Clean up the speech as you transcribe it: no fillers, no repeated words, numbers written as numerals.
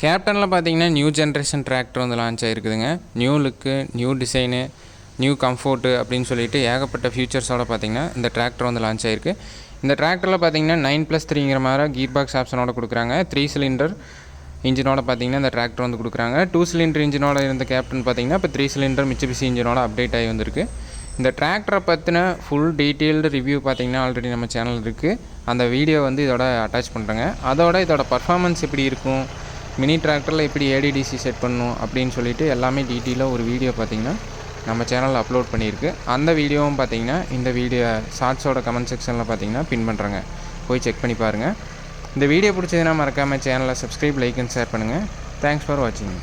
கேப்டனில் பார்த்தீங்கன்னா new generation tractor வந்து launch ஆகிருக்குதுங்க. New லுக்கு, new design, new comfort அப்படின்னு சொல்லிட்டு ஏகப்பட்ட ஃபியூச்சர்ஸோடு பார்த்தீங்கன்னா இந்த டிராக்டர் வந்து லான்ச் ஆகிருக்கு. இந்த டிராக்டரில் பார்த்தீங்கன்னா 9+3ங்கிற மாதிரி கீர் பாக்ஸ் ஆப்ஷனோட கொடுக்குறாங்க. 3 சிலிண்டர் இன்ஜினோட பார்த்தீங்கன்னா இந்த டிராக்டர் வந்து கொடுக்குறாங்க. 2 சிலிண்டர் இன்ஜினோட இருந்த கேப்டன் பார்த்தீங்கன்னா இப்போ 3 சிலிண்டர் மிட்சுபிஷி இன்ஜினோட அப்டேட் ஆகி வந்திருக்கு. இந்த டிராக்டரை பற்றின ஃபுல் டீட்டெயில்டு ரிவ்யூ பார்த்தீங்கன்னா ஆல்ரெடி நம்ம சேனல் இருக்குது. அந்த வீடியோ வந்து இதோட அட்டாச் பண்ணுறேங்க. இதோட பர்ஃபார்மன்ஸ் எப்படி இருக்கும், மினி டிராக்டரில் எப்படி ஏடிடிசி செட் பண்ணணும் அப்படின்னு சொல்லிட்டு எல்லாமே டீட்டெயிலாக ஒரு வீடியோ பார்த்தீங்கன்னா நம்ம சேனலில் அப்லோட் பண்ணியிருக்கு. அந்த வீடியோவும் பார்த்தீங்கன்னா இந்த வீடியோ ஷார்ட்ஸோட கமெண்ட் செக்ஷனில் பார்த்தீங்கன்னா பின் பண்ணுறேங்க, போய் செக் பண்ணி பாருங்கள். இந்த வீடியோ பிடிச்சதுன்னா மறக்காமல் சேனலை சப்ஸ்கிரைப், லைக் அண்ட் ஷேர் பண்ணுங்கள். தேங்க்ஸ் ஃபார் வாட்சிங்.